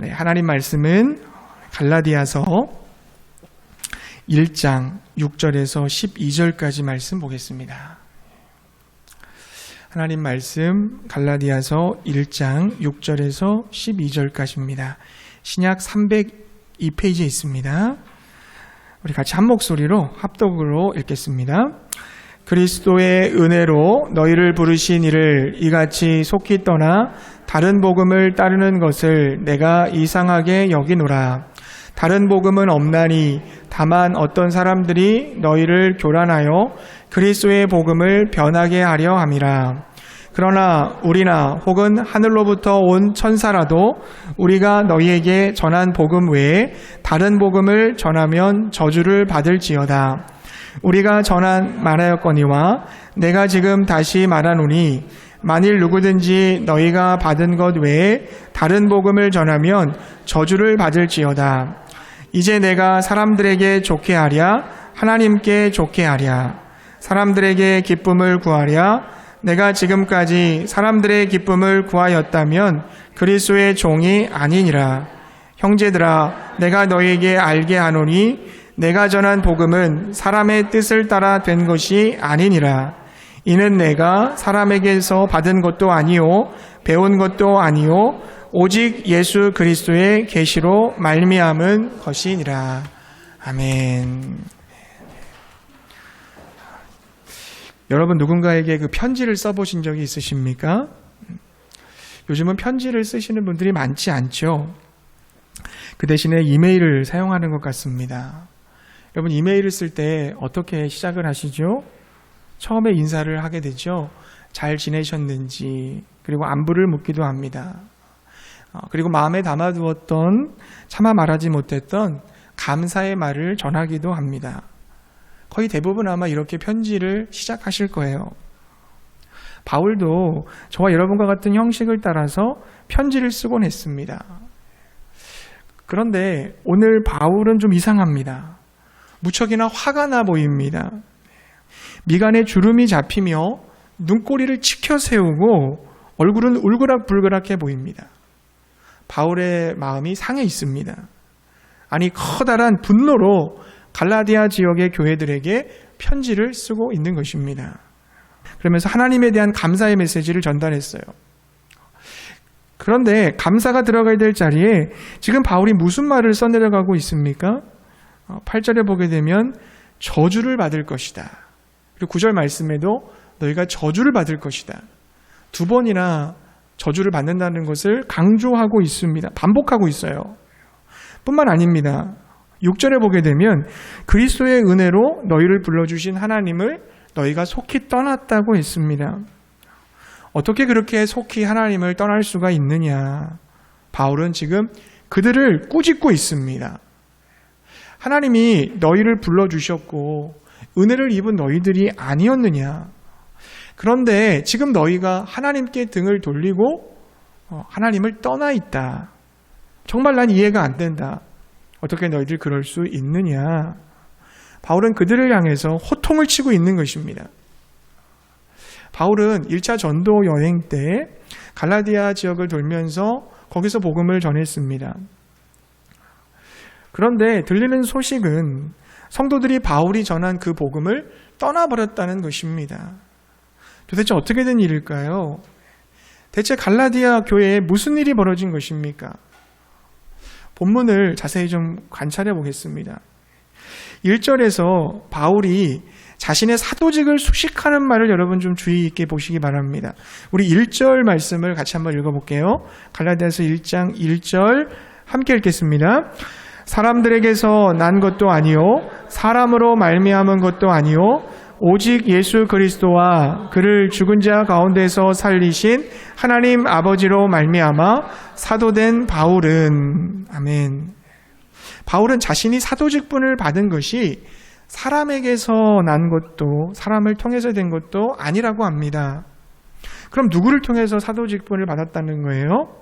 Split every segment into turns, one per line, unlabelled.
하나님 말씀은 갈라디아서 1장 6절에서 12절까지 말씀 보겠습니다. 하나님 말씀 갈라디아서 1장 6절에서 12절까지입니다. 신약 302페이지에 있습니다. 우리 같이 한 목소리로 합독으로 읽겠습니다. 그리스도의 은혜로 너희를 부르신 이를 이같이 속히 떠나 다른 복음을 따르는 것을 내가 이상하게 여기노라. 다른 복음은 없나니 다만 어떤 사람들이 너희를 교란하여 그리스도의 복음을 변하게 하려 함이라. 그러나 우리나 혹은 하늘로부터 온 천사라도 우리가 너희에게 전한 복음 외에 다른 복음을 전하면 저주를 받을지어다. 우리가 전한 말하였거니와 내가 지금 다시 말하노니 만일 누구든지 너희가 받은 것 외에 다른 복음을 전하면 저주를 받을지어다. 이제 내가 사람들에게 좋게 하랴 하나님께 좋게 하랴. 사람들에게 기쁨을 구하랴. 내가 지금까지 사람들의 기쁨을 구하였다면 그리스도의 종이 아니니라. 형제들아, 내가 너희에게 알게 하노니 내가 전한 복음은 사람의 뜻을 따라 된 것이 아니니라. 이는 내가 사람에게서 받은 것도 아니요 배운 것도 아니요 오직 예수 그리스도의 계시로 말미암은 것이니라. 아멘. 여러분 누군가에게 그 편지를 써보신 적이 있으십니까? 요즘은 편지를 쓰시는 분들이 많지 않죠. 그 대신에 이메일을 사용하는 것 같습니다. 여러분 이메일을 쓸 때 어떻게 시작을 하시죠? 처음에 인사를 하게 되죠. 잘 지내셨는지, 그리고 안부를 묻기도 합니다. 그리고 마음에 담아두었던, 차마 말하지 못했던 감사의 말을 전하기도 합니다. 거의 대부분 아마 이렇게 편지를 시작하실 거예요. 바울도 저와 여러분과 같은 형식을 따라서 편지를 쓰곤 했습니다. 그런데 오늘 바울은 좀 이상합니다. 무척이나 화가 나 보입니다. 미간에 주름이 잡히며 눈꼬리를 치켜 세우고 얼굴은 울그락불그락해 보입니다. 바울의 마음이 상해 있습니다. 아니 커다란 분노로 갈라디아 지역의 교회들에게 편지를 쓰고 있는 것입니다. 그러면서 하나님에 대한 감사의 메시지를 전달했어요. 그런데 감사가 들어가야 될 자리에 지금 바울이 무슨 말을 써내려가고 있습니까? 8절에 보게 되면 저주를 받을 것이다. 그리고 9절 말씀에도 너희가 저주를 받을 것이다. 두 번이나 저주를 받는다는 것을 강조하고 있습니다. 반복하고 있어요. 뿐만 아닙니다. 6절에 보게 되면 그리스도의 은혜로 너희를 불러주신 하나님을 너희가 속히 떠났다고 했습니다. 어떻게 그렇게 속히 하나님을 떠날 수가 있느냐? 바울은 지금 그들을 꾸짖고 있습니다. 하나님이 너희를 불러주셨고 은혜를 입은 너희들이 아니었느냐? 그런데 지금 너희가 하나님께 등을 돌리고 하나님을 떠나 있다. 정말 난 이해가 안 된다. 어떻게 너희들 그럴 수 있느냐? 바울은 그들을 향해서 호통을 치고 있는 것입니다. 바울은 1차 전도 여행 때 갈라디아 지역을 돌면서 거기서 복음을 전했습니다. 그런데 들리는 소식은 성도들이 바울이 전한 그 복음을 떠나버렸다는 것입니다. 도대체 어떻게 된 일일까요? 대체 갈라디아 교회에 무슨 일이 벌어진 것입니까? 본문을 자세히 좀 관찰해 보겠습니다. 1절에서 바울이 자신의 사도직을 수식하는 말을 여러분 좀 주의 있게 보시기 바랍니다. 우리 1절 말씀을 같이 한번 읽어볼게요. 갈라디아서 1장 1절 함께 읽겠습니다. 사람들에게서 난 것도 아니요 사람으로 말미암은 것도 아니요 오직 예수 그리스도와 그를 죽은 자 가운데서 살리신 하나님 아버지로 말미암아 사도된 바울은 아멘. 바울은 자신이 사도직분을 받은 것이 사람에게서 난 것도 사람을 통해서 된 것도 아니라고 합니다. 그럼 누구를 통해서 사도직분을 받았다는 거예요?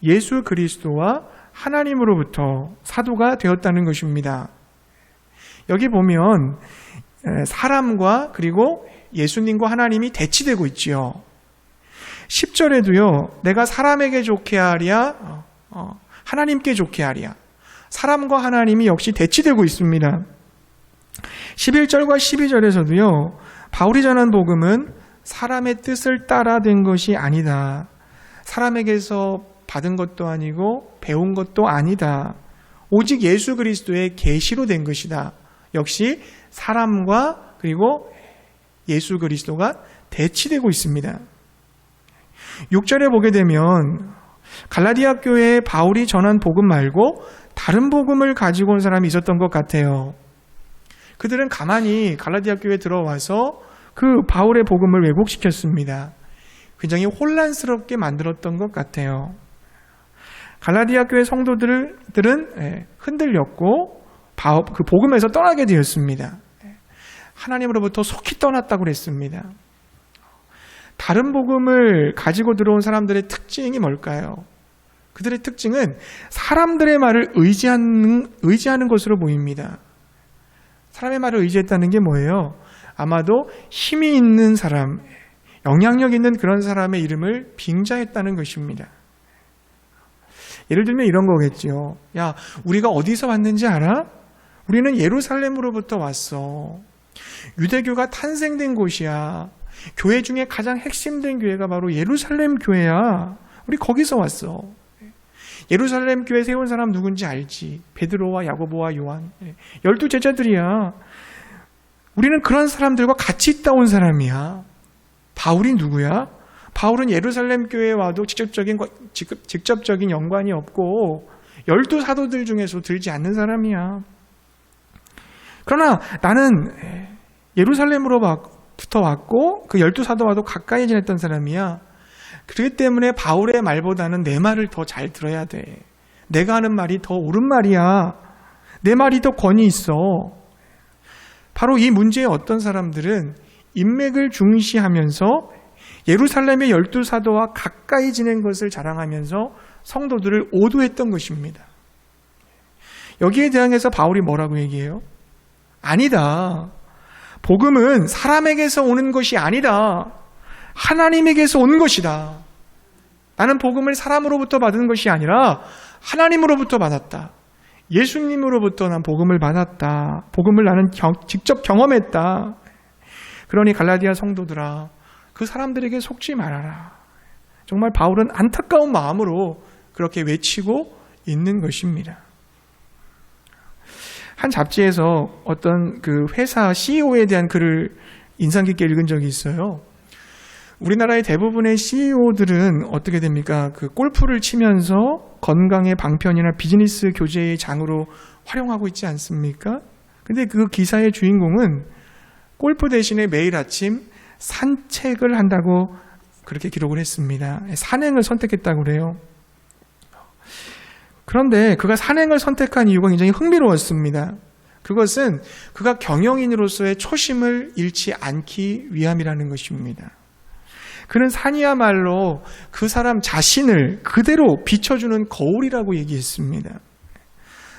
예수 그리스도와 하나님으로부터 사도가 되었다는 것입니다. 여기 보면 사람과 그리고 예수님과 하나님이 대치되고 있지요. 10절에도요. 내가 사람에게 좋게 하랴 하나님께 좋게 하랴. 사람과 하나님이 역시 대치되고 있습니다. 11절과 12절에서도요. 바울이 전한 복음은 사람의 뜻을 따라 된 것이 아니다. 사람에게서 받은 것도 아니고 배운 것도 아니다. 오직 예수 그리스도의 계시로 된 것이다. 역시 사람과 그리고 예수 그리스도가 대치되고 있습니다. 6절에 보게 되면 갈라디아 교회에 바울이 전한 복음 말고 다른 복음을 가지고 온 사람이 있었던 것 같아요. 그들은 가만히 갈라디아 교회에 들어와서 그 바울의 복음을 왜곡시켰습니다. 굉장히 혼란스럽게 만들었던 것 같아요. 갈라디아 교회 성도들은 흔들렸고 그 복음에서 떠나게 되었습니다. 하나님으로부터 속히 떠났다고 그랬습니다. 다른 복음을 가지고 들어온 사람들의 특징이 뭘까요? 그들의 특징은 사람들의 말을 의지하는 것으로 보입니다. 사람의 말을 의지했다는 게 뭐예요? 아마도 힘이 있는 사람, 영향력 있는 그런 사람의 이름을 빙자했다는 것입니다. 예를 들면 이런 거겠죠. 야, 우리가 어디서 왔는지 알아? 우리는 예루살렘으로부터 왔어. 유대교가 탄생된 곳이야. 교회 중에 가장 핵심된 교회가 바로 예루살렘 교회야. 우리 거기서 왔어. 예루살렘 교회 세운 사람 누군지 알지? 베드로와 야고보와 요한. 12 제자들이야. 우리는 그런 사람들과 같이 있다 온 사람이야. 바울이 누구야? 바울은 예루살렘 교회에 와도 직접적인 연관이 없고 12 사도들 중에서 들지 않는 사람이야. 그러나 나는 예루살렘으로부터 왔고 그 12 사도와도 가까이 지냈던 사람이야. 그렇기 때문에 바울의 말보다는 내 말을 더 잘 들어야 돼. 내가 하는 말이 더 옳은 말이야. 내 말이 더 권위 있어. 바로 이 문제에 어떤 사람들은 인맥을 중시하면서 예루살렘의 12 사도와 가까이 지낸 것을 자랑하면서 성도들을 오도했던 것입니다. 여기에 대항해서 바울이 뭐라고 얘기해요? 아니다. 복음은 사람에게서 오는 것이 아니다. 하나님에게서 온 것이다. 나는 복음을 사람으로부터 받은 것이 아니라 하나님으로부터 받았다. 예수님으로부터 난 복음을 받았다. 복음을 나는 직접 경험했다. 그러니 갈라디아 성도들아, 그 사람들에게 속지 말아라. 정말 바울은 안타까운 마음으로 그렇게 외치고 있는 것입니다. 한 잡지에서 어떤 그 회사 CEO에 대한 글을 인상 깊게 읽은 적이 있어요. 우리나라의 대부분의 CEO들은 어떻게 됩니까? 그 골프를 치면서 건강의 방편이나 비즈니스 교제의 장으로 활용하고 있지 않습니까? 근데 그 기사의 주인공은 골프 대신에 매일 아침 산책을 한다고 그렇게 기록을 했습니다. 산행을 선택했다고 그래요. 그런데 그가 산행을 선택한 이유가 굉장히 흥미로웠습니다. 그것은 그가 경영인으로서의 초심을 잃지 않기 위함이라는 것입니다. 그는 산이야말로 그 사람 자신을 그대로 비춰주는 거울이라고 얘기했습니다.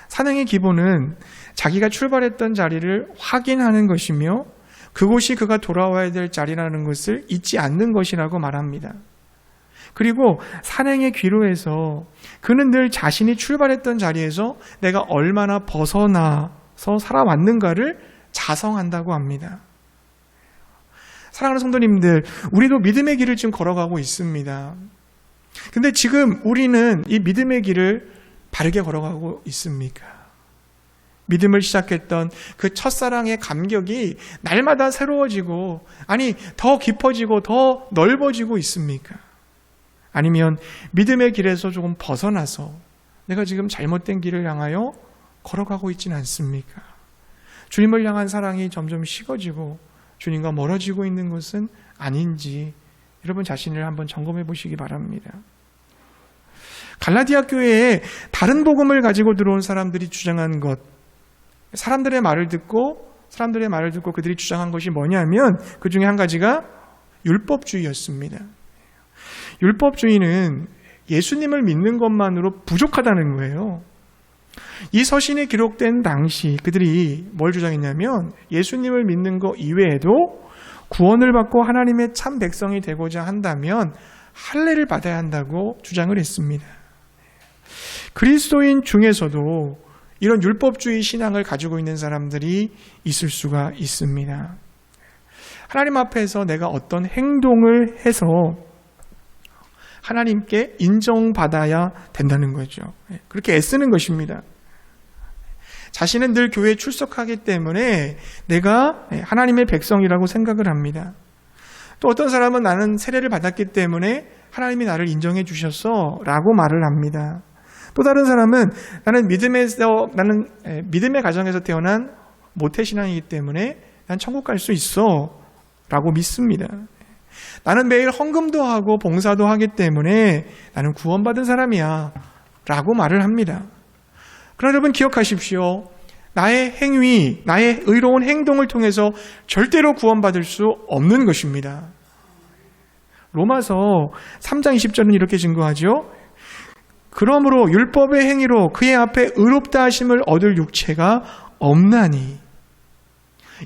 산행의 기본은 자기가 출발했던 자리를 확인하는 것이며 그곳이 그가 돌아와야 될 자리라는 것을 잊지 않는 것이라고 말합니다. 그리고 산행의 귀로해서 그는 늘 자신이 출발했던 자리에서 내가 얼마나 벗어나서 살아왔는가를 자성한다고 합니다. 사랑하는 성도님들, 우리도 믿음의 길을 지금 걸어가고 있습니다. 근데 지금 우리는 이 믿음의 길을 바르게 걸어가고 있습니까? 믿음을 시작했던 그 첫사랑의 감격이 날마다 새로워지고, 아니, 더 깊어지고 더 넓어지고 있습니까? 아니면 믿음의 길에서 조금 벗어나서 내가 지금 잘못된 길을 향하여 걸어가고 있지는 않습니까? 주님을 향한 사랑이 점점 식어지고 주님과 멀어지고 있는 것은 아닌지 여러분 자신을 한번 점검해 보시기 바랍니다. 갈라디아 교회에 다른 복음을 가지고 들어온 사람들이 주장한 것, 사람들의 말을 듣고 그들이 주장한 것이 뭐냐면 그 중에 한 가지가 율법주의였습니다. 율법주의는 예수님을 믿는 것만으로 부족하다는 거예요. 이 서신이 기록된 당시 그들이 뭘 주장했냐면 예수님을 믿는 것 이외에도 구원을 받고 하나님의 참 백성이 되고자 한다면 할례를 받아야 한다고 주장을 했습니다. 그리스도인 중에서도 이런 율법주의 신앙을 가지고 있는 사람들이 있을 수가 있습니다. 하나님 앞에서 내가 어떤 행동을 해서 하나님께 인정받아야 된다는 거죠. 그렇게 애쓰는 것입니다. 자신은 늘 교회에 출석하기 때문에 내가 하나님의 백성이라고 생각을 합니다. 또 어떤 사람은 나는 세례를 받았기 때문에 하나님이 나를 인정해 주셨어 라고 말을 합니다. 또 다른 사람은 나는 믿음의 가정에서 태어난 모태신앙이기 때문에 난 천국 갈 수 있어 라고 믿습니다. 나는 매일 헌금도 하고 봉사도 하기 때문에 나는 구원받은 사람이야 라고 말을 합니다. 그러나 여러분 기억하십시오. 나의 행위, 나의 의로운 행동을 통해서 절대로 구원받을 수 없는 것입니다. 로마서 3장 20절은 이렇게 증거하죠. 그러므로 율법의 행위로 그의 앞에 의롭다 하심을 얻을 육체가 없나니.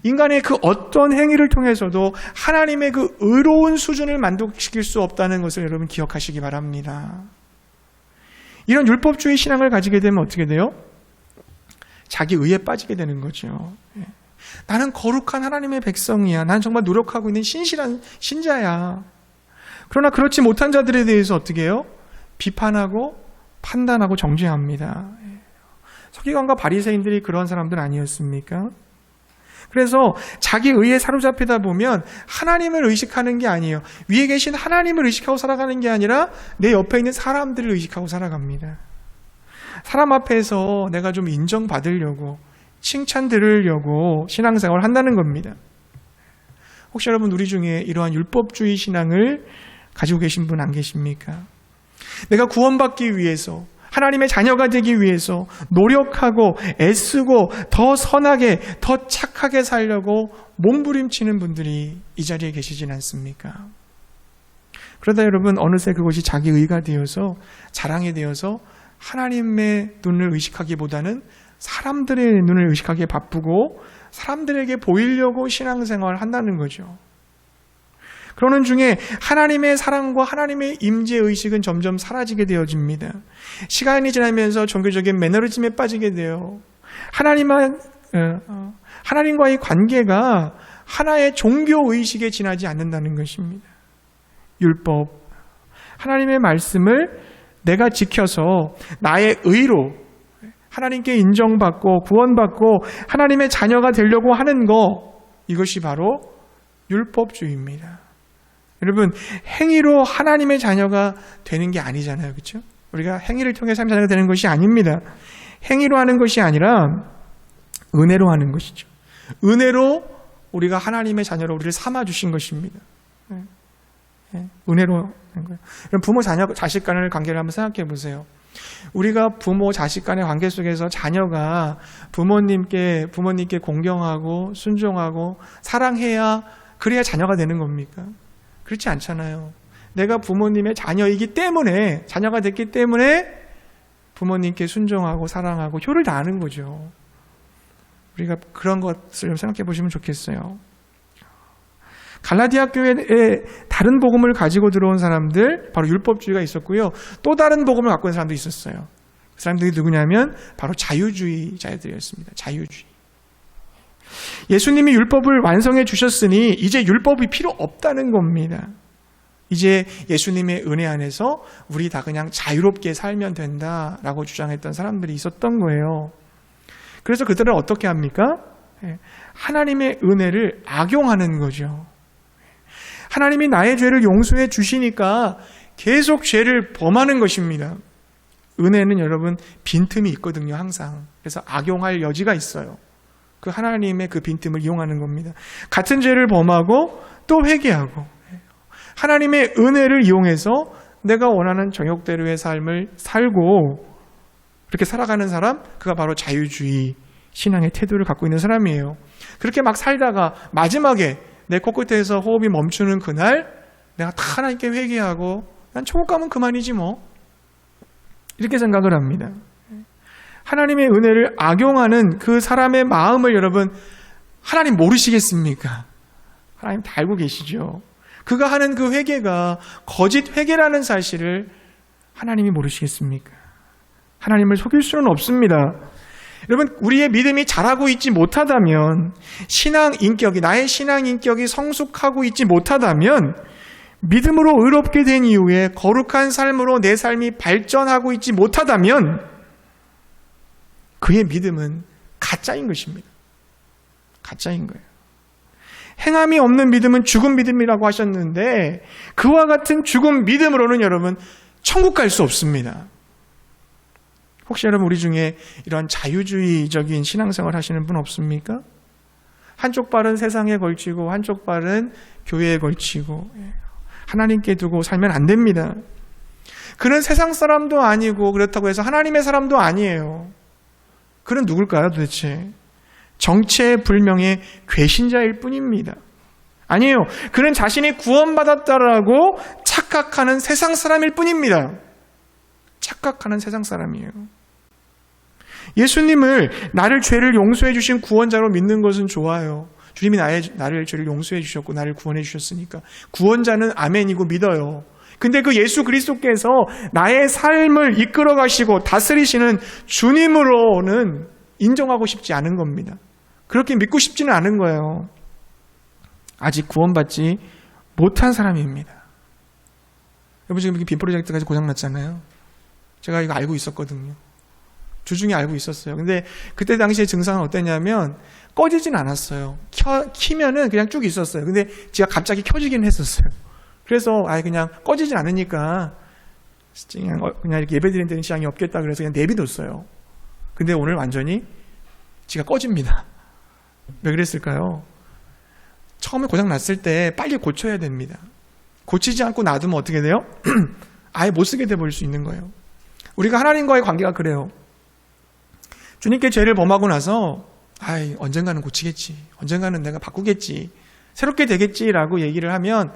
인간의 그 어떤 행위를 통해서도 하나님의 그 의로운 수준을 만족시킬 수 없다는 것을 여러분 기억하시기 바랍니다. 이런 율법주의 신앙을 가지게 되면 어떻게 돼요? 자기 의에 빠지게 되는 거죠. 나는 거룩한 하나님의 백성이야. 나는 정말 노력하고 있는 신실한 신자야. 그러나 그렇지 못한 자들에 대해서 어떻게 해요? 비판하고 판단하고 정죄합니다. 서기관과 바리새인들이 그런 사람들 아니었습니까? 그래서 자기 의에 사로잡히다 보면 하나님을 의식하는 게 아니에요. 위에 계신 하나님을 의식하고 살아가는 게 아니라 내 옆에 있는 사람들을 의식하고 살아갑니다. 사람 앞에서 내가 좀 인정받으려고, 칭찬 들으려고 신앙생활을 한다는 겁니다. 혹시 여러분 우리 중에 이러한 율법주의 신앙을 가지고 계신 분 안 계십니까? 내가 구원받기 위해서, 하나님의 자녀가 되기 위해서 노력하고 애쓰고 더 선하게, 더 착하게 살려고 몸부림치는 분들이 이 자리에 계시진 않습니까? 그러다 여러분 어느새 그것이 자기 의가 되어서, 자랑이 되어서 하나님의 눈을 의식하기보다는 사람들의 눈을 의식하기에 바쁘고 사람들에게 보이려고 신앙생활을 한다는 거죠. 그러는 중에 하나님의 사랑과 하나님의 임재의식은 점점 사라지게 되어집니다. 시간이 지나면서 종교적인 매너리즘에 빠지게 돼요. 하나님과의 관계가 하나의 종교의식에 지나지 않는다는 것입니다. 율법, 하나님의 말씀을 내가 지켜서 나의 의로 하나님께 인정받고 구원받고 하나님의 자녀가 되려고 하는 것, 이것이 바로 율법주의입니다. 여러분, 행위로 하나님의 자녀가 되는 게 아니잖아요. 그렇죠? 우리가 행위를 통해 하나님의 자녀가 되는 것이 아닙니다. 행위로 하는 것이 아니라 은혜로 하는 것이죠. 은혜로 우리가 하나님의 자녀로 우리를 삼아주신 것입니다. 은혜로 하는 거예요. 그럼 부모, 자식 간의 관계를 한번 생각해 보세요. 우리가 부모, 자식 간의 관계 속에서 자녀가 부모님께 공경하고 순종하고 사랑해야, 그래야 자녀가 되는 겁니까? 그렇지 않잖아요. 내가 부모님의 자녀이기 때문에, 자녀가 됐기 때문에 부모님께 순종하고 사랑하고 효를 다하는 거죠. 우리가 그런 것을 생각해 보시면 좋겠어요. 갈라디아 교회에 다른 복음을 가지고 들어온 사람들, 바로 율법주의가 있었고요. 또 다른 복음을 갖고 있는 사람도 있었어요. 그 사람들이 누구냐면 바로 자유주의자들이었습니다. 자유주의. 예수님이 율법을 완성해 주셨으니 이제 율법이 필요 없다는 겁니다. 이제 예수님의 은혜 안에서 우리 다 그냥 자유롭게 살면 된다라고 주장했던 사람들이 있었던 거예요. 그래서 그들은 어떻게 합니까? 하나님의 은혜를 악용하는 거죠. 하나님이 나의 죄를 용서해 주시니까 계속 죄를 범하는 것입니다. 은혜는 여러분 빈틈이 있거든요, 항상. 그래서 악용할 여지가 있어요. 그 하나님의 그 빈틈을 이용하는 겁니다. 같은 죄를 범하고 또 회개하고, 하나님의 은혜를 이용해서 내가 원하는 정욕대로의 삶을 살고 그렇게 살아가는 사람, 그가 바로 자유주의 신앙의 태도를 갖고 있는 사람이에요. 그렇게 막 살다가 마지막에 내 코끝에서 호흡이 멈추는 그날 내가 다 하나님께 회개하고 난 천국 가면 그만이지 뭐, 이렇게 생각을 합니다. 하나님의 은혜를 악용하는 그 사람의 마음을 여러분, 하나님 모르시겠습니까? 하나님 다 알고 계시죠. 그가 하는 그 회개가 거짓 회개라는 사실을 하나님이 모르시겠습니까? 하나님을 속일 수는 없습니다. 여러분, 우리의 믿음이 자라고 있지 못하다면, 나의 신앙 인격이 성숙하고 있지 못하다면, 믿음으로 의롭게 된 이후에 거룩한 삶으로 내 삶이 발전하고 있지 못하다면, 그의 믿음은 가짜인 것입니다. 가짜인 거예요. 행함이 없는 믿음은 죽은 믿음이라고 하셨는데, 그와 같은 죽은 믿음으로는 여러분, 천국 갈 수 없습니다. 혹시 여러분 우리 중에 이런 자유주의적인 신앙생활 하시는 분 없습니까? 한쪽 발은 세상에 걸치고 한쪽 발은 교회에 걸치고 하나님께 두고 살면 안 됩니다. 그는 세상 사람도 아니고 그렇다고 해서 하나님의 사람도 아니에요. 그는 누굴까요 도대체? 정체불명의 괘신자일 뿐입니다. 아니에요. 그는 자신이 구원받았다라고 착각하는 세상 사람일 뿐입니다. 착각하는 세상 사람이에요. 예수님을 나를 죄를 용서해 주신 구원자로 믿는 것은 좋아요. 주님이 나를 죄를 용서해 주셨고 나를 구원해 주셨으니까 구원자는 아멘이고 믿어요. 근데 그 예수 그리스도께서 나의 삶을 이끌어 가시고 다스리시는 주님으로는 인정하고 싶지 않은 겁니다. 그렇게 믿고 싶지는 않은 거예요. 아직 구원받지 못한 사람입니다. 여러분 지금 빈 프로젝트까지 고장났잖아요. 제가 이거 알고 있었거든요. 주중에 알고 있었어요. 근데 그때 당시에 증상은 어땠냐면 꺼지진 않았어요. 키면은 그냥 쭉 있었어요. 근데 제가 갑자기 켜지긴 했었어요. 그래서 그냥 꺼지진 않으니까 그냥 이렇게 예배드리는 데는 지장이 없겠다 그래서 그냥 내비뒀어요. 근데 오늘 완전히 지가 꺼집니다. 왜 그랬을까요? 처음에 고장 났을 때 빨리 고쳐야 됩니다. 고치지 않고 놔두면 어떻게 돼요? 아예 못 쓰게 돼버릴 수 있는 거예요. 우리가 하나님과의 관계가 그래요. 주님께 죄를 범하고 나서 언젠가는 고치겠지. 언젠가는 내가 바꾸겠지. 새롭게 되겠지라고 얘기를 하면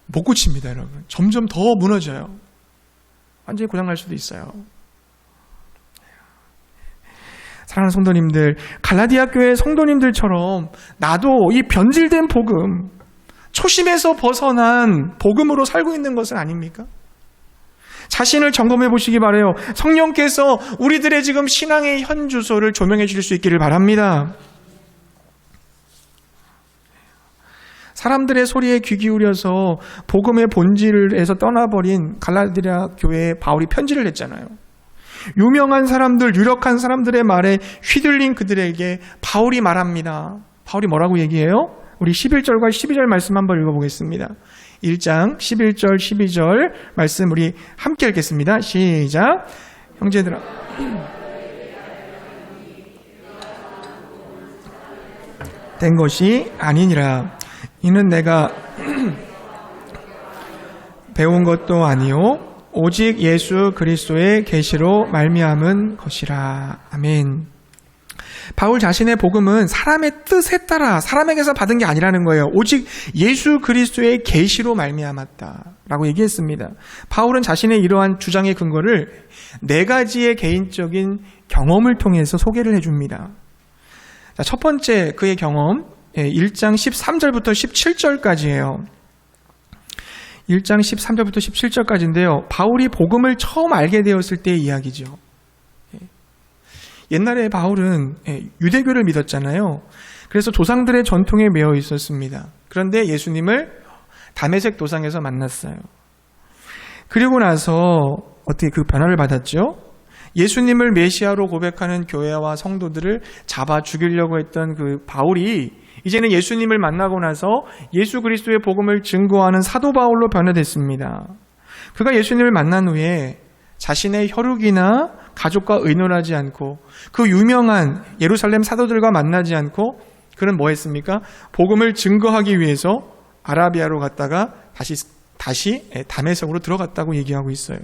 못 고칩니다, 여러분. 점점 더 무너져요. 완전히 고장날 수도 있어요. 사랑하는 성도님들, 갈라디아 교회 성도님들처럼 나도 이 변질된 복음, 초심에서 벗어난 복음으로 살고 있는 것은 아닙니까? 자신을 점검해 보시기 바라요. 성령께서 우리들의 지금 신앙의 현 주소를 조명해 주실 수 있기를 바랍니다. 사람들의 소리에 귀 기울여서 복음의 본질에서 떠나버린 갈라디아 교회에 바울이 편지를 냈잖아요. 유명한 사람들, 유력한 사람들의 말에 휘둘린 그들에게 바울이 말합니다. 바울이 뭐라고 얘기해요? 우리 11절과 12절 말씀 한번 읽어보겠습니다. 1장 11절 12절 말씀 우리 함께 읽겠습니다. 시작. 형제들아, 된 것이 아니니라. 이는 내가 배운 것도 아니요 오직 예수 그리스도의 계시로 말미암은 것이라. 아멘. 바울 자신의 복음은 사람의 뜻에 따라 사람에게서 받은 게 아니라는 거예요. 오직 예수 그리스도의 계시로 말미암았다라고 얘기했습니다. 바울은 자신의 이러한 주장의 근거를 4가지의 개인적인 경험을 통해서 소개를 해줍니다. 자, 첫 번째 그의 경험 1장 13절부터 17절까지예요. 1장 13절부터 17절까지인데요. 바울이 복음을 처음 알게 되었을 때의 이야기죠. 옛날에 바울은 유대교를 믿었잖아요. 그래서 조상들의 전통에 매여 있었습니다. 그런데 예수님을 다메섹 도상에서 만났어요. 그리고 나서 어떻게 그 변화를 받았죠? 예수님을 메시아로 고백하는 교회와 성도들을 잡아 죽이려고 했던 그 바울이 이제는 예수님을 만나고 나서 예수 그리스도의 복음을 증거하는 사도 바울로 변화됐습니다. 그가 예수님을 만난 후에 자신의 혈육이나 가족과 의논하지 않고 그 유명한 예루살렘 사도들과 만나지 않고 그는 뭐 했습니까? 복음을 증거하기 위해서 아라비아로 갔다가 다시 다메섹으로 들어갔다고 얘기하고 있어요.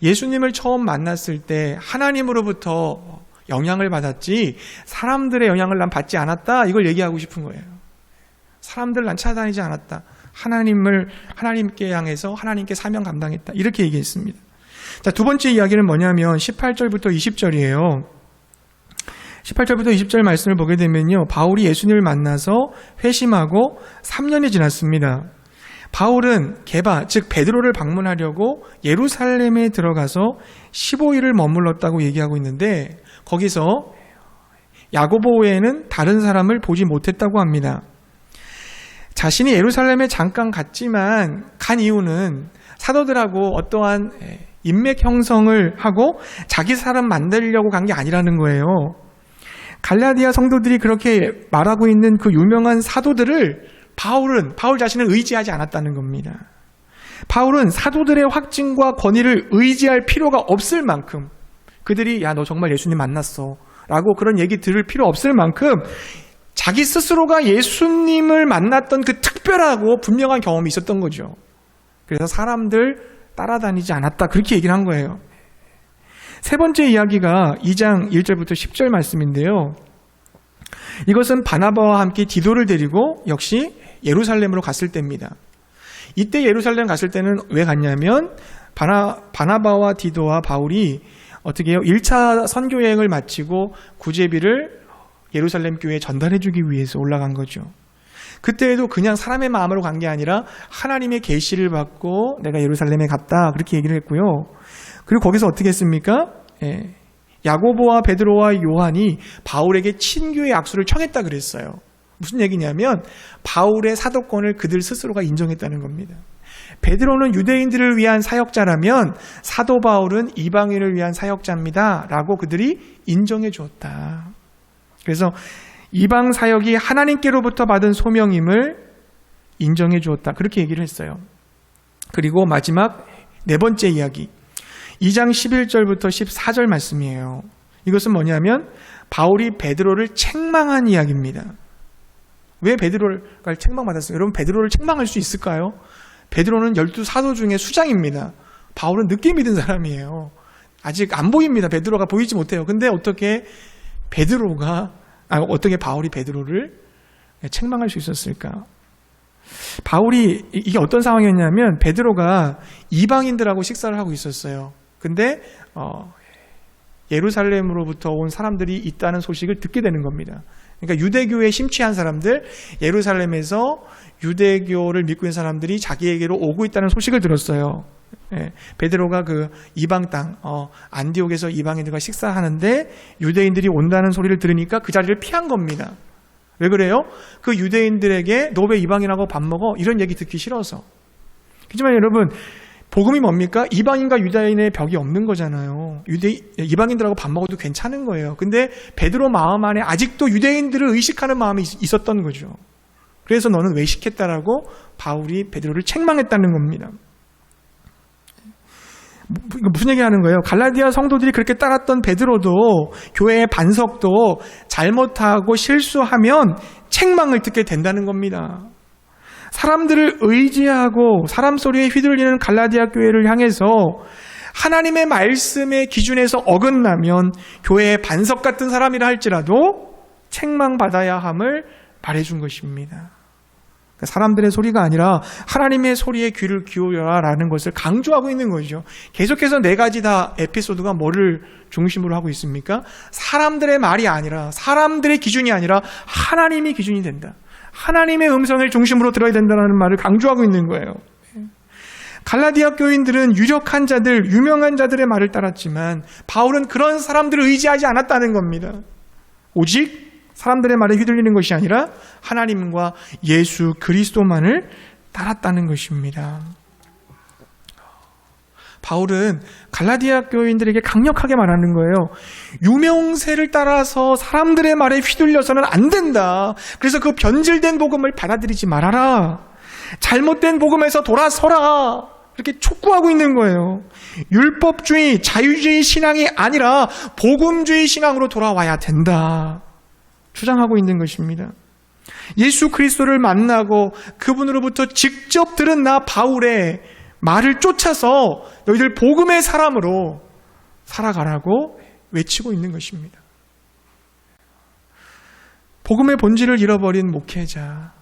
예수님을 처음 만났을 때 하나님으로부터 영향을 받았지 사람들의 영향을 난 받지 않았다, 이걸 얘기하고 싶은 거예요. 사람들 난 찾아다니지 않았다. 하나님께 향해서 하나님께 사명 감당했다, 이렇게 얘기했습니다. 자, 두 번째 이야기는 뭐냐면 18절부터 20절이에요. 18절부터 20절 말씀을 보게 되면요, 바울이 예수님을 만나서 회심하고 3년이 지났습니다. 바울은 게바, 즉 베드로를 방문하려고 예루살렘에 들어가서 15일을 머물렀다고 얘기하고 있는데 거기서 야고보 외에는 다른 사람을 보지 못했다고 합니다. 자신이 예루살렘에 잠깐 갔지만 간 이유는 사도들하고 어떠한 인맥 형성을 하고 자기 사람 만들려고 간 게 아니라는 거예요. 갈라디아 성도들이 그렇게 말하고 있는 그 유명한 사도들을 바울 자신을 의지하지 않았다는 겁니다. 바울은 사도들의 확증과 권위를 의지할 필요가 없을 만큼 그들이 야, 너 정말 예수님 만났어 라고 그런 얘기 들을 필요 없을 만큼 자기 스스로가 예수님을 만났던 그 특별하고 분명한 경험이 있었던 거죠. 그래서 사람들 따라다니지 않았다 그렇게 얘기를 한 거예요. 세 번째 이야기가 2장 1절부터 10절 말씀인데요. 이것은 바나바와 함께 디도를 데리고 역시 예루살렘으로 갔을 때입니다. 이때 예루살렘 갔을 때는 왜 갔냐면 바나바와 디도와 바울이 어떻게 해요? 1차 선교 여행을 마치고 구제비를 예루살렘 교회에 전달해 주기 위해서 올라간 거죠. 그때에도 그냥 사람의 마음으로 간 게 아니라 하나님의 계시를 받고 내가 예루살렘에 갔다 그렇게 얘기를 했고요. 그리고 거기서 어떻게 했습니까? 야고보와 베드로와 요한이 바울에게 친교의 악수를 청했다 그랬어요. 무슨 얘기냐면 바울의 사도권을 그들 스스로가 인정했다는 겁니다. 베드로는 유대인들을 위한 사역자라면 사도 바울은 이방인을 위한 사역자입니다 라고 그들이 인정해 주었다. 그래서 이방 사역이 하나님께로부터 받은 소명임을 인정해 주었다 그렇게 얘기를 했어요. 그리고 마지막 네 번째 이야기 2장 11절부터 14절 말씀이에요. 이것은 뭐냐면 바울이 베드로를 책망한 이야기입니다. 왜 베드로가 책망받았어요? 여러분 베드로를 책망할 수 있을까요? 베드로는 12사도 중에 수장입니다. 바울은 늦게 믿은 사람이에요. 아직 안 보입니다. 베드로가 보이지 못해요. 근데 어떻게 바울이 베드로를 책망할 수 있었을까? 바울이 이게 어떤 상황이었냐면 베드로가 이방인들하고 식사를 하고 있었어요. 근데 예루살렘으로부터 온 사람들이 있다는 소식을 듣게 되는 겁니다. 그러니까 유대교에 심취한 사람들, 예루살렘에서 유대교를 믿고 있는 사람들이 자기에게로 오고 있다는 소식을 들었어요. 베드로가 그 이방 땅 안디옥에서 이방인들과 식사하는데 유대인들이 온다는 소리를 들으니까 그 자리를 피한 겁니다. 왜 그래요? 그 유대인들에게 너 왜 이방인하고 밥 먹어? 이런 얘기 듣기 싫어서. 하지만 여러분 복음이 뭡니까? 이방인과 유대인의 벽이 없는 거잖아요. 이방인들하고 밥 먹어도 괜찮은 거예요. 근데 베드로 마음 안에 아직도 유대인들을 의식하는 마음이 있었던 거죠. 그래서 너는 왜 시켰다라고 바울이 베드로를 책망했다는 겁니다. 무슨 얘기하는 거예요? 갈라디아 성도들이 그렇게 따랐던 베드로도 교회의 반석도 잘못하고 실수하면 책망을 듣게 된다는 겁니다. 사람들을 의지하고 사람 소리에 휘둘리는 갈라디아 교회를 향해서 하나님의 말씀의 기준에서 어긋나면 교회의 반석 같은 사람이라 할지라도 책망받아야 함을 말해준 것입니다. 사람들의 소리가 아니라 하나님의 소리에 귀를 기울여라 라는 것을 강조하고 있는 거죠. 계속해서 네 가지 다 에피소드가 뭐를 중심으로 하고 있습니까? 사람들의 말이 아니라 사람들의 기준이 아니라 하나님이 기준이 된다. 하나님의 음성을 중심으로 들어야 된다는 말을 강조하고 있는 거예요. 갈라디아 교인들은 유력한 자들, 유명한 자들의 말을 따랐지만 바울은 그런 사람들을 의지하지 않았다는 겁니다. 오직 사람들의 말에 휘둘리는 것이 아니라 하나님과 예수 그리스도만을 따랐다는 것입니다. 바울은 갈라디아 교인들에게 강력하게 말하는 거예요. 유명세를 따라서 사람들의 말에 휘둘려서는 안 된다. 그래서 그 변질된 복음을 받아들이지 말아라. 잘못된 복음에서 돌아서라. 이렇게 촉구하고 있는 거예요. 율법주의, 자유주의 신앙이 아니라 복음주의 신앙으로 돌아와야 된다. 주장하고 있는 것입니다. 예수 그리스도를 만나고 그분으로부터 직접 들은 나 바울의 말을 쫓아서 너희들 복음의 사람으로 살아가라고 외치고 있는 것입니다. 복음의 본질을 잃어버린 목회자,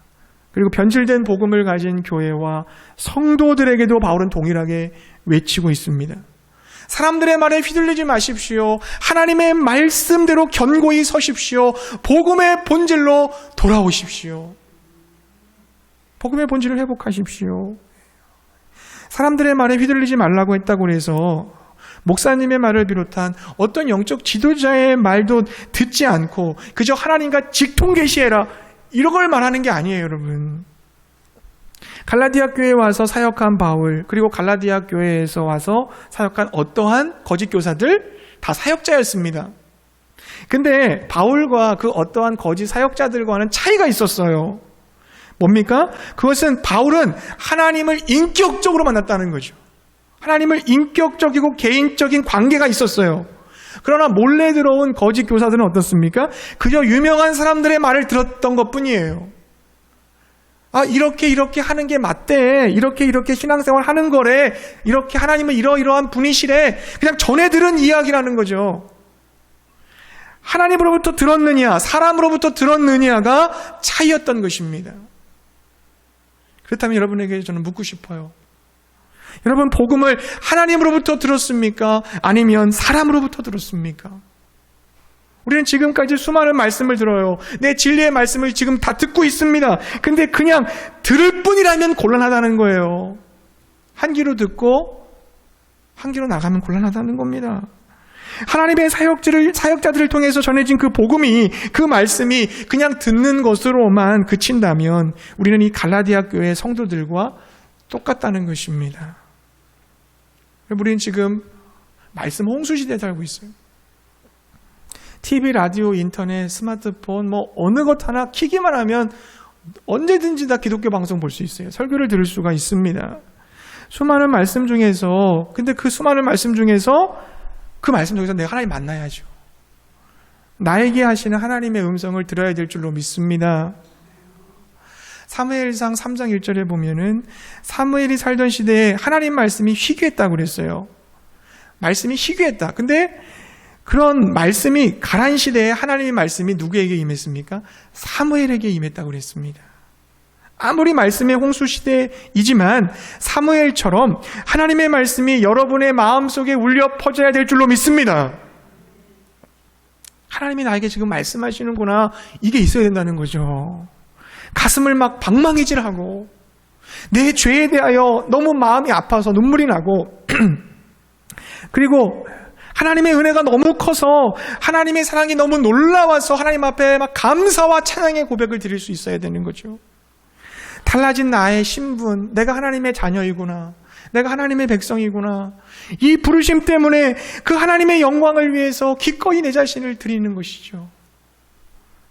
그리고 변질된 복음을 가진 교회와 성도들에게도 바울은 동일하게 외치고 있습니다. 사람들의 말에 휘둘리지 마십시오. 하나님의 말씀대로 견고히 서십시오. 복음의 본질로 돌아오십시오. 복음의 본질을 회복하십시오. 사람들의 말에 휘둘리지 말라고 했다고 해서 목사님의 말을 비롯한 어떤 영적 지도자의 말도 듣지 않고 그저 하나님과 직통계시해라 이런 걸 말하는 게 아니에요, 여러분. 갈라디아 교회에 와서 사역한 바울, 그리고 갈라디아 교회에서 와서 사역한 어떠한 거짓 교사들 다 사역자였습니다. 근데 바울과 그 어떠한 거짓 사역자들과는 차이가 있었어요. 뭡니까? 그것은 바울은 하나님을 인격적으로 만났다는 거죠. 하나님을 인격적이고 개인적인 관계가 있었어요. 그러나 몰래 들어온 거짓 교사들은 어떻습니까? 그저 유명한 사람들의 말을 들었던 것뿐이에요. 이렇게 하는 게 맞대. 이렇게 신앙생활 하는 거래. 이렇게 하나님은 이러이러한 분이시래. 그냥 전해 들은 이야기라는 거죠. 하나님으로부터 들었느냐, 사람으로부터 들었느냐가 차이였던 것입니다. 그렇다면 여러분에게 저는 묻고 싶어요. 여러분, 복음을 하나님으로부터 들었습니까? 아니면 사람으로부터 들었습니까? 우리는 지금까지 수많은 말씀을 들어요. 내 진리의 말씀을 지금 다 듣고 있습니다. 근데 그냥 들을 뿐이라면 곤란하다는 거예요. 한 귀로 듣고 한 귀로 나가면 곤란하다는 겁니다. 하나님의 사역자들을 통해서 전해진 그 복음이, 그 말씀이 그냥 듣는 것으로만 그친다면 우리는 이 갈라디아 교회 성도들과 똑같다는 것입니다. 우리는 지금 말씀 홍수시대에 살고 있어요. TV, 라디오, 인터넷, 스마트폰 어느 것 하나 키기만 하면 언제든지 다 기독교 방송 볼 수 있어요. 설교를 들을 수가 있습니다. 수많은 말씀 중에서, 근데 그 수많은 말씀 중에서 그 말씀 중에서 내가 하나님 만나야죠. 나에게 하시는 하나님의 음성을 들어야 될 줄로 믿습니다. 사무엘상 3장 1절에 보면은 사무엘이 살던 시대에 하나님 말씀이 희귀했다고 그랬어요. 말씀이 희귀했다. 근데 그런 말씀이 가란 시대에 하나님의 말씀이 누구에게 임했습니까? 사무엘에게 임했다고 그랬습니다. 아무리 말씀의 홍수 시대이지만 사무엘처럼 하나님의 말씀이 여러분의 마음속에 울려 퍼져야 될 줄로 믿습니다. 하나님이 나에게 지금 말씀하시는구나. 이게 있어야 된다는 거죠. 가슴을 막 방망이질하고 내 죄에 대하여 너무 마음이 아파서 눈물이 나고 그리고 하나님의 은혜가 너무 커서 하나님의 사랑이 너무 놀라워서 하나님 앞에 막 감사와 찬양의 고백을 드릴 수 있어야 되는 거죠. 달라진 나의 신분, 내가 하나님의 자녀이구나, 내가 하나님의 백성이구나, 이 부르심 때문에 그 하나님의 영광을 위해서 기꺼이 내 자신을 드리는 것이죠.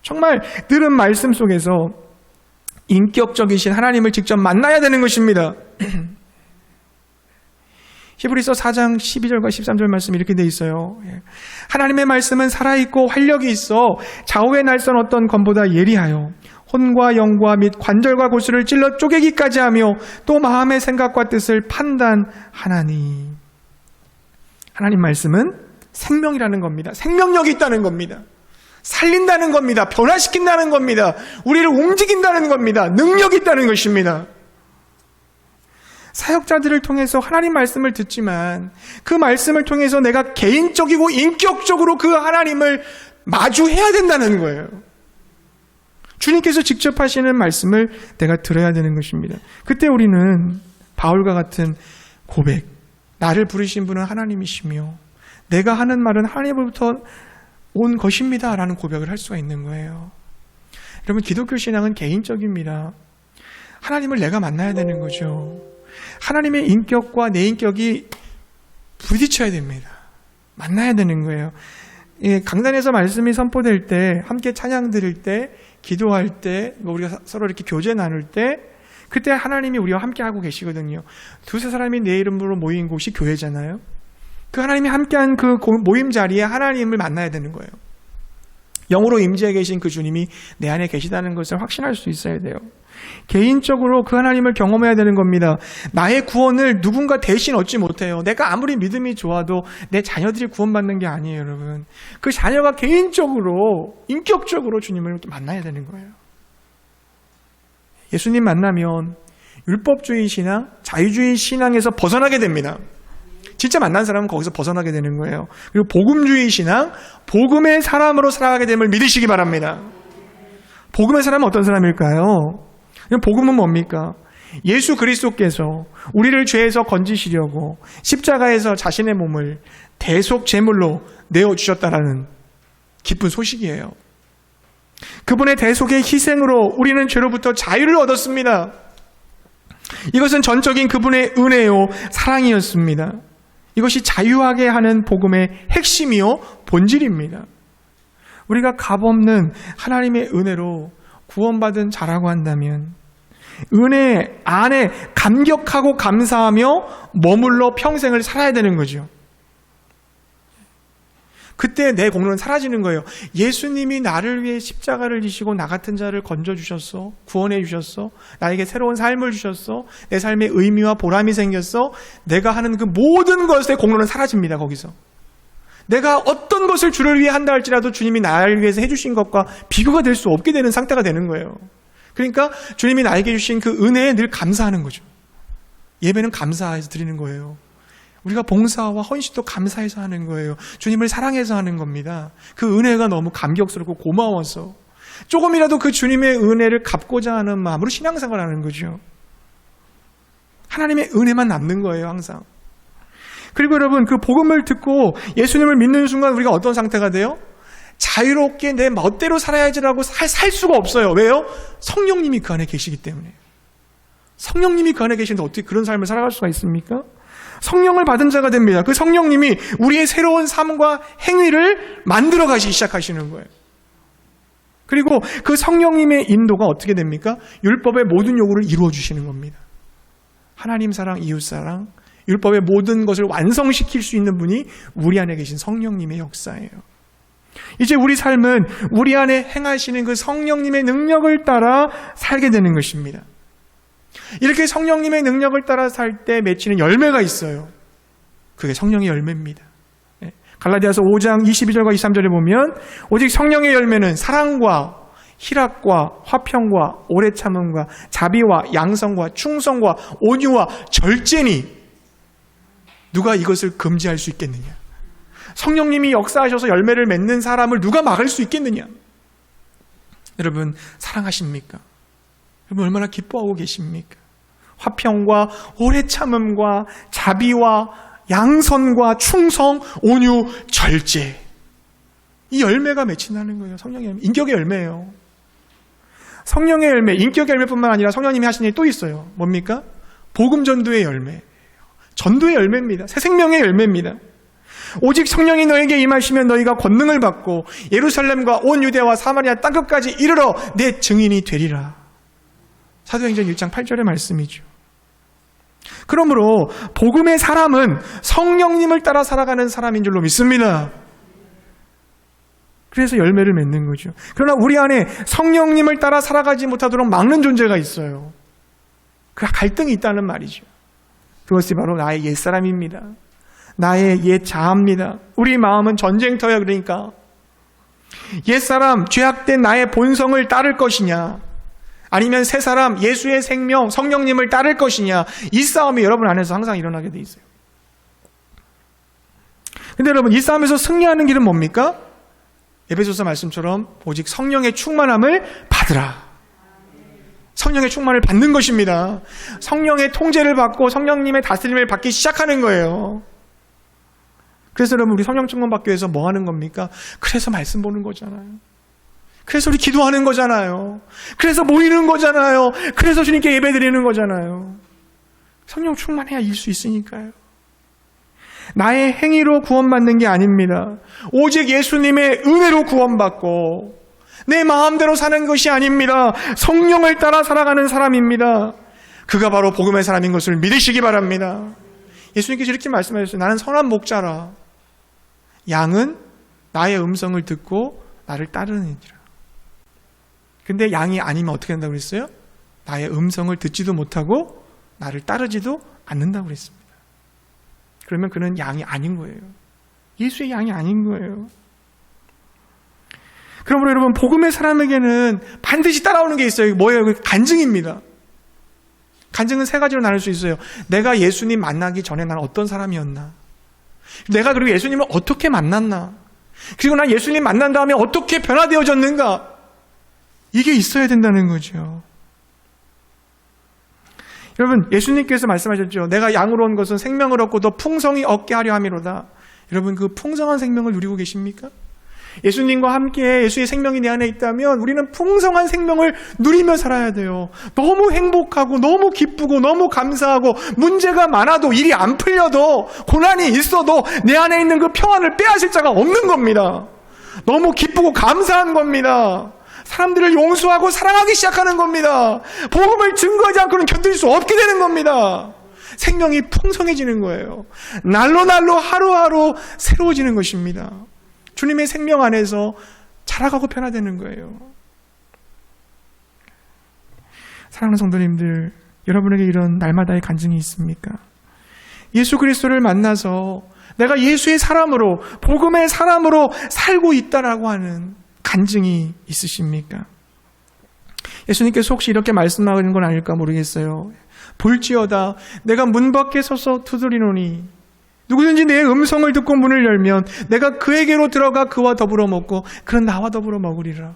정말 들은 말씀 속에서 인격적이신 하나님을 직접 만나야 되는 것입니다. 히브리서 4장 12절과 13절 말씀이 이렇게 돼 있어요. 하나님의 말씀은 살아있고 활력이 있어 좌우의 날선 어떤 검보다 예리하여 혼과 영과 및 관절과 고수를 찔러 쪼개기까지 하며 또 마음의 생각과 뜻을 판단하나니. 하나님 말씀은 생명이라는 겁니다. 생명력이 있다는 겁니다. 살린다는 겁니다. 변화시킨다는 겁니다. 우리를 움직인다는 겁니다. 능력이 있다는 것입니다. 사역자들을 통해서 하나님 말씀을 듣지만 그 말씀을 통해서 내가 개인적이고 인격적으로 그 하나님을 마주해야 된다는 거예요. 주님께서 직접 하시는 말씀을 내가 들어야 되는 것입니다. 그때 우리는 바울과 같은 고백, 나를 부르신 분은 하나님이시며 내가 하는 말은 하나님으로부터 온 것입니다 라는 고백을 할 수가 있는 거예요. 여러분, 기독교 신앙은 개인적입니다. 하나님을 내가 만나야 되는 거죠. 하나님의 인격과 내 인격이 부딪혀야 됩니다. 만나야 되는 거예요. 강단에서 말씀이 선포될 때, 함께 찬양 드릴 때, 기도할 때, 우리가 서로 이렇게 교제 나눌 때, 그때 하나님이 우리와 함께 하고 계시거든요. 두세 사람이 내 이름으로 모인 곳이 교회잖아요. 그 하나님이 함께한 그 모임 자리에 하나님을 만나야 되는 거예요. 영으로 임재해 계신 그 주님이 내 안에 계시다는 것을 확신할 수 있어야 돼요. 개인적으로 그 하나님을 경험해야 되는 겁니다. 나의 구원을 누군가 대신 얻지 못해요. 내가 아무리 믿음이 좋아도 내 자녀들이 구원받는 게 아니에요, 여러분. 그 자녀가 개인적으로, 인격적으로 주님을 만나야 되는 거예요. 예수님 만나면 율법주의 신앙, 자유주의 신앙에서 벗어나게 됩니다. 진짜 만난 사람은 거기서 벗어나게 되는 거예요. 그리고 복음주의 신앙, 복음의 사람으로 살아가게 됨을 믿으시기 바랍니다. 복음의 사람은 어떤 사람일까요? 복음은 뭡니까? 예수 그리스도께서 우리를 죄에서 건지시려고 십자가에서 자신의 몸을 대속 제물로 내어주셨다라는 기쁜 소식이에요. 그분의 대속의 희생으로 우리는 죄로부터 자유를 얻었습니다. 이것은 전적인 그분의 은혜요 사랑이었습니다. 이것이 자유하게 하는 복음의 핵심이요 본질입니다. 우리가 값없는 하나님의 은혜로 구원받은 자라고 한다면 은혜 안에 감격하고 감사하며 머물러 평생을 살아야 되는 거죠. 그때 내 공로는 사라지는 거예요. 예수님이 나를 위해 십자가를 지시고 나 같은 자를 건져주셨어. 구원해 주셨어. 나에게 새로운 삶을 주셨어. 내 삶에 의미와 보람이 생겼어. 내가 하는 그 모든 것의 공로는 사라집니다. 거기서. 내가 어떤 것을 주를 위해 한다 할지라도 주님이 나를 위해서 해주신 것과 비교가 될 수 없게 되는 상태가 되는 거예요. 그러니까 주님이 나에게 주신 그 은혜에 늘 감사하는 거죠. 예배는 감사해서 드리는 거예요. 우리가 봉사와 헌신도 감사해서 하는 거예요. 주님을 사랑해서 하는 겁니다. 그 은혜가 너무 감격스럽고 고마워서 조금이라도 그 주님의 은혜를 갚고자 하는 마음으로 신앙생활을 하는 거죠. 하나님의 은혜만 남는 거예요, 항상. 그리고 여러분, 그 복음을 듣고 예수님을 믿는 순간 우리가 어떤 상태가 돼요? 자유롭게 내 멋대로 살아야지라고 살 수가 없어요. 왜요? 성령님이 그 안에 계시기 때문에. 성령님이 그 안에 계시는데 어떻게 그런 삶을 살아갈 수가 있습니까? 성령을 받은 자가 됩니다. 그 성령님이 우리의 새로운 삶과 행위를 만들어 가시기 시작하시는 거예요. 그리고 그 성령님의 인도가 어떻게 됩니까? 율법의 모든 요구를 이루어 주시는 겁니다. 하나님 사랑, 이웃 사랑, 율법의 모든 것을 완성시킬 수 있는 분이 우리 안에 계신 성령님의 역사예요. 이제 우리 삶은 우리 안에 행하시는 그 성령님의 능력을 따라 살게 되는 것입니다. 이렇게 성령님의 능력을 따라 살 때 맺히는 열매가 있어요. 그게 성령의 열매입니다. 갈라디아서 5장 22절과 23절에 보면 오직 성령의 열매는 사랑과 희락과 화평과 오래 참음과 자비와 양성과 충성과 온유와 절제니 누가 이것을 금지할 수 있겠느냐? 성령님이 역사하셔서 열매를 맺는 사람을 누가 막을 수 있겠느냐? 여러분 사랑하십니까? 여러분 얼마나 기뻐하고 계십니까? 화평과 오래 참음과 자비와 양선과 충성, 온유, 절제. 이 열매가 맺힌다는 거예요. 성령의 열매. 인격의 열매예요. 성령의 열매, 인격의 열매뿐만 아니라 성령님이 하신 일이 또 있어요. 뭡니까? 복음 전도의 열매. 전도의 열매입니다. 새 생명의 열매입니다. 오직 성령이 너에게 임하시면 너희가 권능을 받고 예루살렘과 온 유대와 사마리아 땅끝까지 이르러 내 증인이 되리라. 사도행전 1장 8절의 말씀이죠. 그러므로 복음의 사람은 성령님을 따라 살아가는 사람인 줄로 믿습니다. 그래서 열매를 맺는 거죠. 그러나 우리 안에 성령님을 따라 살아가지 못하도록 막는 존재가 있어요. 그 갈등이 있다는 말이죠. 그것이 바로 나의 옛사람입니다. 나의 옛 자아입니다. 우리 마음은 전쟁터야. 그러니까 옛사람, 죄악된 나의 본성을 따를 것이냐, 아니면 새 사람, 예수의 생명, 성령님을 따를 것이냐, 이 싸움이 여러분 안에서 항상 일어나게 돼 있어요. 근데 여러분, 이 싸움에서 승리하는 길은 뭡니까? 에베소서 말씀처럼 오직 성령의 충만함을 받으라. 성령의 충만을 받는 것입니다. 성령의 통제를 받고 성령님의 다스림을 받기 시작하는 거예요. 그래서 여러분, 우리 성령 충만 받기 위해서 뭐 하는 겁니까? 그래서 말씀 보는 거잖아요. 그래서 우리 기도하는 거잖아요. 그래서 모이는 거잖아요. 그래서 주님께 예배 드리는 거잖아요. 성령 충만해야 이길 수 있으니까요. 나의 행위로 구원받는 게 아닙니다. 오직 예수님의 은혜로 구원받고 내 마음대로 사는 것이 아닙니다. 성령을 따라 살아가는 사람입니다. 그가 바로 복음의 사람인 것을 믿으시기 바랍니다. 예수님께서 이렇게 말씀하셨어요. 나는 선한 목자라. 양은 나의 음성을 듣고 나를 따르느니라. 근데 양이 아니면 어떻게 한다고 그랬어요? 나의 음성을 듣지도 못하고 나를 따르지도 않는다고 그랬습니다. 그러면 그는 양이 아닌 거예요. 예수의 양이 아닌 거예요. 그러므로 여러분, 복음의 사람에게는 반드시 따라오는 게 있어요. 뭐예요? 간증입니다. 간증은 세 가지로 나눌 수 있어요. 내가 예수님 만나기 전에 난 어떤 사람이었나? 내가 그리고 예수님을 어떻게 만났나? 그리고 난 예수님 만난 다음에 어떻게 변화되어졌는가? 이게 있어야 된다는 거죠. 여러분, 예수님께서 말씀하셨죠. 내가 양으로 온 것은 생명을 얻고 더 풍성히 얻게 하려 함이로다. 여러분, 그 풍성한 생명을 누리고 계십니까? 예수님과 함께 예수의 생명이 내 안에 있다면 우리는 풍성한 생명을 누리며 살아야 돼요. 너무 행복하고 너무 기쁘고 너무 감사하고 문제가 많아도 일이 안 풀려도 고난이 있어도 내 안에 있는 그 평안을 빼앗을 자가 없는 겁니다. 너무 기쁘고 감사한 겁니다. 사람들을 용서하고 사랑하기 시작하는 겁니다. 복음을 증거하지 않고는 견딜 수 없게 되는 겁니다. 생명이 풍성해지는 거예요. 날로 하루하루 새로워지는 것입니다. 주님의 생명 안에서 자라가고 변화되는 거예요. 사랑하는 성도님들, 여러분에게 이런 날마다의 간증이 있습니까? 예수 그리스도를 만나서 내가 예수의 사람으로, 복음의 사람으로 살고 있다라고 하는 간증이 있으십니까? 예수님께서 혹시 이렇게 말씀하는 건 아닐까 모르겠어요. 볼지어다 내가 문 밖에 서서 두드리노니 누구든지 내 음성을 듣고 문을 열면 내가 그에게로 들어가 그와 더불어 먹고 그는 나와 더불어 먹으리라.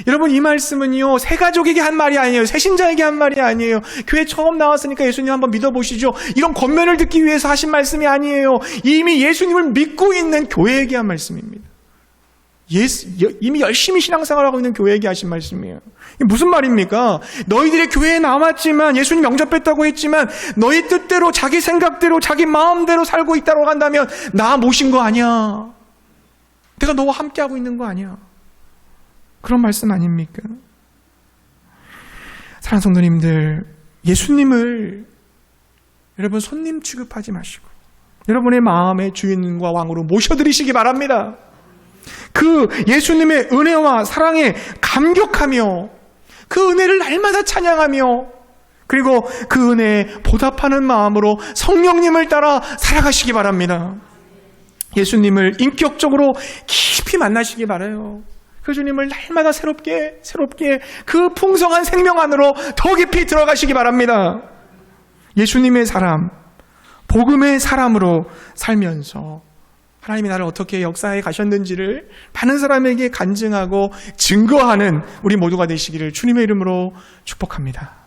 여러분, 이 말씀은요, 새 가족에게 한 말이 아니에요. 새 신자에게 한 말이 아니에요. 교회 처음 나왔으니까 예수님 한번 믿어보시죠. 이런 권면을 듣기 위해서 하신 말씀이 아니에요. 이미 예수님을 믿고 있는 교회에게 한 말씀입니다. 이미 열심히 신앙생활하고 있는 교회에게 하신 말씀이에요. 이게 무슨 말입니까? 너희들의 교회에 남았지만, 예수님 영접했다고 했지만 너희 뜻대로, 자기 생각대로, 자기 마음대로 살고 있다고 한다면 나 모신 거 아니야. 내가 너와 함께하고 있는 거 아니야. 그런 말씀 아닙니까? 사랑하는 성도님들, 예수님을 여러분 손님 취급하지 마시고 여러분의 마음의 주인과 왕으로 모셔드리시기 바랍니다. 그 예수님의 은혜와 사랑에 감격하며 그 은혜를 날마다 찬양하며 그리고 그 은혜에 보답하는 마음으로 성령님을 따라 살아가시기 바랍니다. 예수님을 인격적으로 깊이 만나시기 바라요. 그 주님을 날마다 새롭게 그 풍성한 생명 안으로 더 깊이 들어가시기 바랍니다. 예수님의 사람, 복음의 사람으로 살면서 하나님이 나를 어떻게 역사해 가셨는지를 많은 사람에게 간증하고 증거하는 우리 모두가 되시기를 주님의 이름으로 축복합니다.